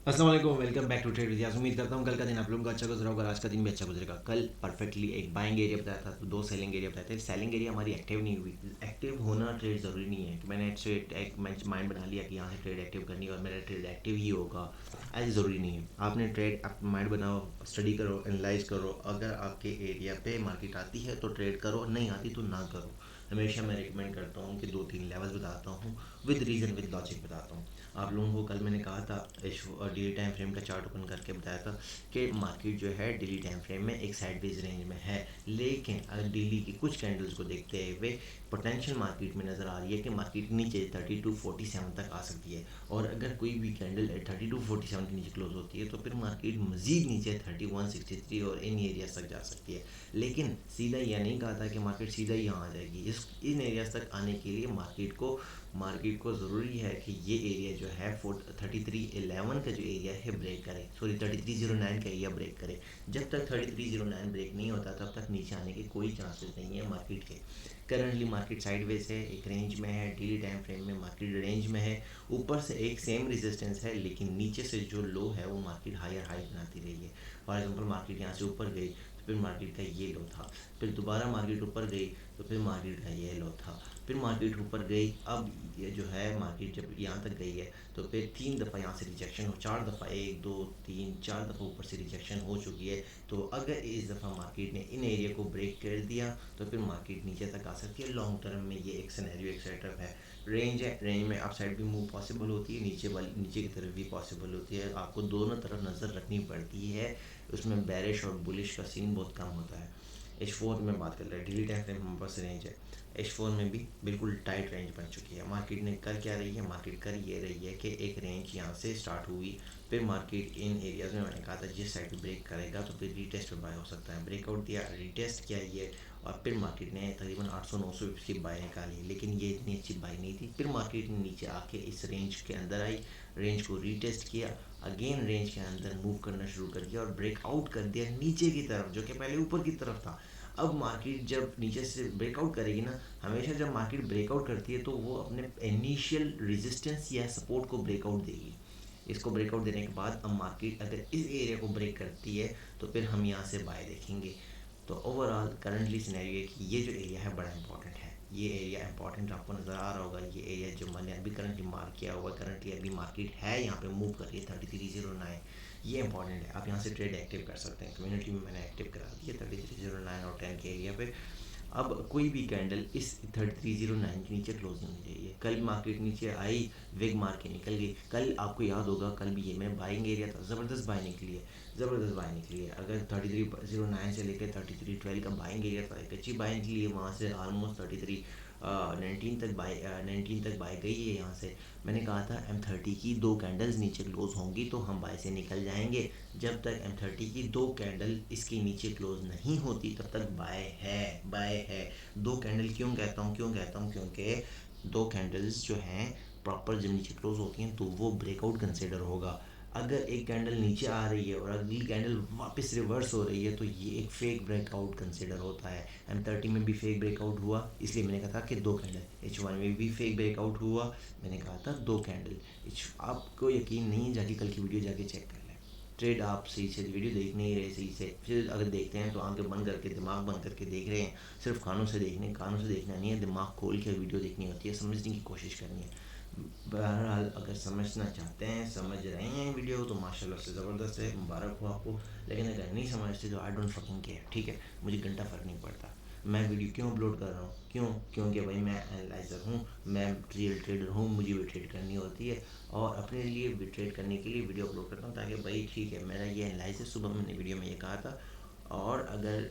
अस्सलाम वालेकुम, welcome back to trade with यास। उम्मीद करता हूँ कल का दिन आप लोगों का अच्छा गुजरा होगा, आज का दिन भी अच्छा गुजरेगा। कल परफेक्टली एक बाइंग एरिया बताया था, तो दो सेलिंग एरिया बताए थे। सेलिंग एरिया हमारी एक्टिव नहीं हुई। एक्टिव होना ट्रेड ज़रूरी नहीं है कि मैंने ट्रेड एक माइंड बना लिया कि यहाँ से ट्रेड एक्टिव करनी है और मेरा ट्रेड एक्टिव ही होगा, ऐसे ज़रूरी नहीं है। आपने ट्रेड आप माइंड बनाओ, स्टडी करो, एनालाइज करो। अगर आपके एरिया पे मार्केट आती है तो ट्रेड करो, नहीं आती तो ना करो। हमेशा मैं रिकमेंड करता हूँ कि दो तीन लेवल्स बताता हूँ, विद रीज़न विद लॉजिक बताता हूँ आप लोगों को। कल मैंने कहा था डेली टाइम फ्रेम का चार्ट ओपन करके बताया था कि मार्केट जो है डेली टाइम फ्रेम में एक साइडवेज रेंज में है, लेकिन अगर डेली की कुछ कैंडल्स को देखते हुए पोटेंशियल मार्केट में नज़र आ रही है कि मार्केट नीचे 3247 तक आ सकती है। और अगर कोई भी कैंडल 3247 के नीचे क्लोज होती है तो फिर मार्केट मजीद नीचे 3163 और इन एरियाज तक जा सकती है। लेकिन सीधा यह नहीं कहा था कि मार्केट सीधा ही यहाँ आ जाएगी। इन एरियाज तक आने के लिए मार्केट को ज़रूरी है कि ये एरिया जो है 3311 का जो एरिया है ब्रेक करे, सॉरी 3309 का एरिया ब्रेक करे। जब तक 3309 ब्रेक नहीं होता तब तक नीचे आने के कोई चांसेस नहीं है मार्केट के। करंटली मार्केट साइडवेज है, एक रेंज में है, डेली टाइम फ्रेम में मार्केट रेंज में है। ऊपर से एक सेम रेजिस्टेंस है, लेकिन नीचे से जो लो है वो मार्केट हायर हाई बनाती रही है। फॉर एग्जांपल मार्केट यहाँ से ऊपर गई तो फिर मार्केट का ये लो था, फिर दोबारा मार्केट ऊपर गई तो फिर मार्केट का ये लो था, फिर मार्केट ऊपर गई। अब ये जो है मार्केट जब यहाँ तक गई है तो फिर तीन दफ़ा यहाँ से रिजेक्शन हो, चार दफ़ा, एक दो तीन चार दफ़ा ऊपर से रिजेक्शन हो चुकी है। तो अगर इस दफ़ा मार्केट ने इन एरिया को ब्रेक कर दिया तो फिर मार्केट नीचे तक आ सकती है। लॉन्ग टर्म में ये एक सिनेरियो, एक सेटअप है। रेंज है, रेंज में अप साइड भी मूव पॉसिबल होती है, नीचे की तरफ भी पॉसिबल होती है। आपको दोनों तरफ नज़र रखनी पड़ती है, उसमें बैरिश और बुलिश का सीन बहुत कम होता है। H4 में बात कर रहे हैं, डेली टाइम फ्रेम हमारे पास रेंज है। H4 में भी बिल्कुल टाइट रेंज बन चुकी है। मार्केट ने कर क्या रही है, मार्केट कर ये रही है कि एक रेंज यहाँ से स्टार्ट हुई, फिर मार्केट इन एरियाज़ में मैंने कहा था जिस साइड पे ब्रेक करेगा तो फिर रीटेस्ट पे बाय हो सकता है। ब्रेकआउट दिया, रीटेस्ट किया ये, और फिर मार्केट ने तकरीबन 800-900 की बाय निकाली, लेकिन ये इतनी अच्छी बाय नहीं थी। फिर मार्केट ने नीचे आके इस रेंज के अंदर आई, रेंज को रीटेस्ट किया, अगेन रेंज के अंदर मूव करना शुरू कर दिया और ब्रेकआउट कर दिया नीचे की तरफ, जो कि पहले ऊपर की तरफ था। अब मार्केट जब नीचे से ब्रेकआउट करेगी ना, हमेशा जब मार्केट ब्रेकआउट करती है तो वो अपने इनिशियल रेजिस्टेंस या सपोर्ट को ब्रेकआउट देगी। इसको ब्रेकआउट देने के बाद अब मार्केट अगर इस एरिया को ब्रेक करती है तो फिर हम यहाँ से बाय देखेंगे। तो ओवरऑल करंटली सिनेरियो है कि ये जो एरिया है बड़ा इंपॉर्टेंट है। ये एरिया इंपॉर्टेंट आपको नज़र आ रहा होगा। ये एरिया जो मैंने अभी करंटली मार्क किया हुआ, करंटली अभी मार्केट है यहाँ पे मूव कर रही है 3309, ये इंपॉर्टेंट है। आप यहाँ से ट्रेड एक्टिव कर सकते हैं। कम्युनिटी में मैंने एक्टिव करा दी है 3309 और 10 के एरिया पे। अब कोई भी कैंडल इस 3309 के नीचे क्लोज नहीं होनी चाहिए। कल मार्केट नीचे आई, विग मार के निकल गई। कल आपको याद होगा, कल भी ये मैं बाइंग एरिया था, ज़बरदस्त बाय निकली है, ज़बरदस्त बाय निकली है। अगर 3309 से लेकर 3312 का बाइंग एरिया था, एक अच्छी बाय निकली है। वहाँ से आलमोस्ट 19 तक बाय गई है यहाँ से। मैंने कहा था M30 की दो कैंडल्स नीचे क्लोज होंगी तो हम बाय से निकल जाएंगे। जब तक M30 की दो कैंडल इसके नीचे क्लोज नहीं होती तब तक बाय है, बाय है। दो कैंडल क्यों कहता हूँ क्योंकि दो कैंडल्स जो हैं प्रॉपर जब नीचे क्लोज होती हैं तो वो ब्रेकआउट कंसिडर होगा। अगर एक कैंडल नीचे आ रही है और अगली कैंडल वापस रिवर्स हो रही है तो ये एक फेक ब्रेकआउट कंसिडर होता है। M30 में भी फेक ब्रेकआउट हुआ, इसलिए मैंने कहा था कि दो कैंडल। H1 में भी फेक ब्रेकआउट हुआ, मैंने कहा था दो कैंडल। आपको यकीन नहीं, जाके कल की वीडियो जाके चेक कर लें। ट्रेड आप सही से वीडियो देख नहीं रहे सही से, फिर अगर देखते हैं तो आंखें बंद करके, दिमाग बंद करके देख रहे हैं। सिर्फ कानों से देखना नहीं है, दिमाग खोल के वीडियो देखनी होती है, समझने की कोशिश करनी है। बहरहाल अगर समझना चाहते हैं, समझ रहे हैं वीडियो तो माशाल्लाह से ज़बरदस्त है, मुबारक हो आपको। लेकिन अगर नहीं समझते तो आई डोंट फकिंग केयर, ठीक है, मुझे घंटा फ़र्क नहीं पड़ता। मैं वीडियो क्यों अपलोड कर रहा हूँ, क्योंकि भाई मैं एनालाइज़र हूँ, मैं रियल ट्रेडर हूँ, मुझे भी ट्रेड करनी होती है और अपने लिए भी ट्रेड करने के लिए वीडियो अपलोड करता हूँ, ताकि भाई ठीक है मेरा ये एनालाइज़र, सुबह मैंने वीडियो में ये कहा था, और अगर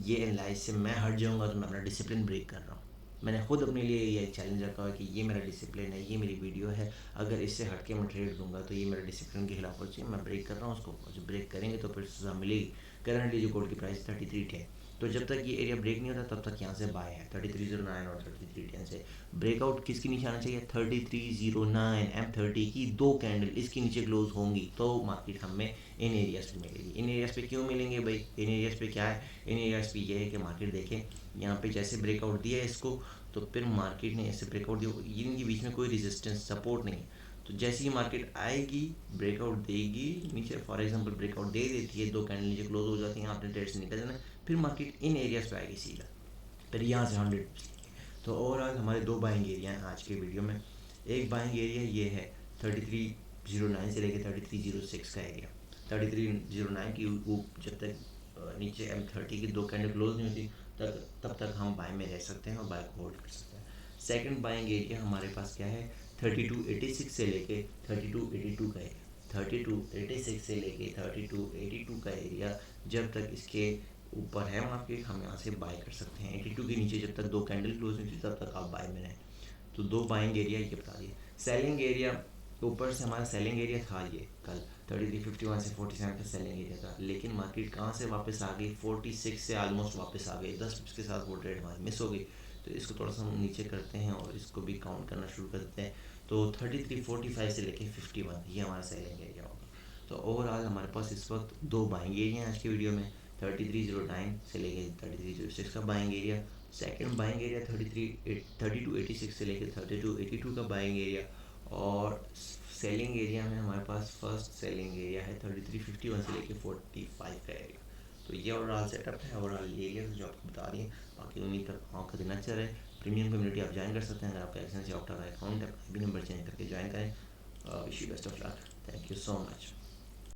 ये एनालाइज से मैं हट जाऊँगा तो मैं अपना डिसिप्लिन ब्रेक कर रहा हूँ। मैंने खुद अपने लिए ये चैलेंज रखा हुआ है कि ये मेरा डिसिप्लिन है, ये मेरी वीडियो है, अगर इससे हट के मैं ट्रेड दूंगा तो ये मेरा डिसिप्लिन के खिलाफ वर्जी है, मैं ब्रेक कर रहा हूँ उसको, और जब ब्रेक करेंगे तो फिर सज़ा मिलेगी। करंटली जो गोल्ड की प्राइस 3310, तो जब तक ये एरिया ब्रेक नहीं होता तब तक यहाँ से बाय है 3309 और 3310 से। ब्रेकआउट किसके नीचे आना चाहिए, 3309, M30 की दो कैंडल इसके नीचे क्लोज होंगी तो मार्केट हमें इन एरियाज़ पे मिलेगी। इन एरियाज़ पे क्यों मिलेंगे भाई, इन एरियाज़ पे क्या है, इन एरियाज़ पे ये है कि मार्केट देखें यहाँ पे जैसे ब्रेकआउट दिया है इसको, तो फिर मार्केट ने ऐसे ब्रेकआउट दिया, इनके बीच में कोई रेजिस्टेंस सपोर्ट नहीं है। तो जैसे ही मार्केट आएगी ब्रेकआउट देगी नीचे, फॉर एग्जांपल ब्रेकआउट दे देती है, 2 कैंडल नीचे क्लोज हो जाती हैं, आपने ट्रेड से निकल जाना, फिर मार्केट इन एरियाज़ पे आएगी सीधा, फिर यहाँ से 100। तो ओवरऑल हमारे 2 बाइंग एरिया हैं आज के वीडियो में। एक बाइंग एरिया ये है 3309 से लेकर 3306 का एरिया। 3309 की जब तक नीचे M30 की 2 कैंडल क्लोज नहीं होती तब तक हम बाय में रह सकते हैं और बाय को होल्ड कर सकते हैं। सेकंड बाइंग एरिया हमारे पास क्या है, 3286 से लेके 3282 का एरिया। 3286 से लेके 3282 का एरिया, जब तक इसके ऊपर है मार्केट हम यहाँ से बाय कर सकते हैं। 82 के नीचे जब तक 2 कैंडल क्लोज नहीं थी तब तक आप बाय में रहें। तो 2 बाइंग एरिया ये बता दिए। सेलिंग एरिया, ऊपर से हमारा सेलिंग एरिया था ये कल 3351 से 47 का सेलिंग एरिया था, लेकिन मार्केट कहाँ से वापस आ गई, 46 से ऑलमोस्ट वापस आ गई, 10 पिप्स के साथ वो ट्रेड हमारी मिस हो गई। तो इसको थोड़ा सा हम नीचे करते हैं और इसको भी काउंट करना शुरू कर देते हैं। तो 3345 से लेके 51 ये हमारा सेलिंग एरिया होगा। तो ओवरऑल हमारे पास इस वक्त 2 बाइंग एरिया हैं आज की वीडियो में, 3309 से लेके 3306 का buying area. Second buying area 3286 से लेके 3282 का बाइंग एरिया। और सेलिंग एरिया में हमारे पास फर्स्ट सेलिंग एरिया है 3351 से लेके 45 का एरिया। तो ये ओवरऑल सेटअप है, ओवरऑल ये एरिया जो आपको बता रही है। बाकी उम्मीद करता हूँ आपका दिन अच्छा रहे। प्रीमियम कम्युनिटी आप ज्वाइन कर सकते हैं अगर आपका एक्सेंस या ऑप्टा का अकाउंट है, भी नंबर चेंज करके ज्वाइन करें। Wish you best of luck, thank you so much.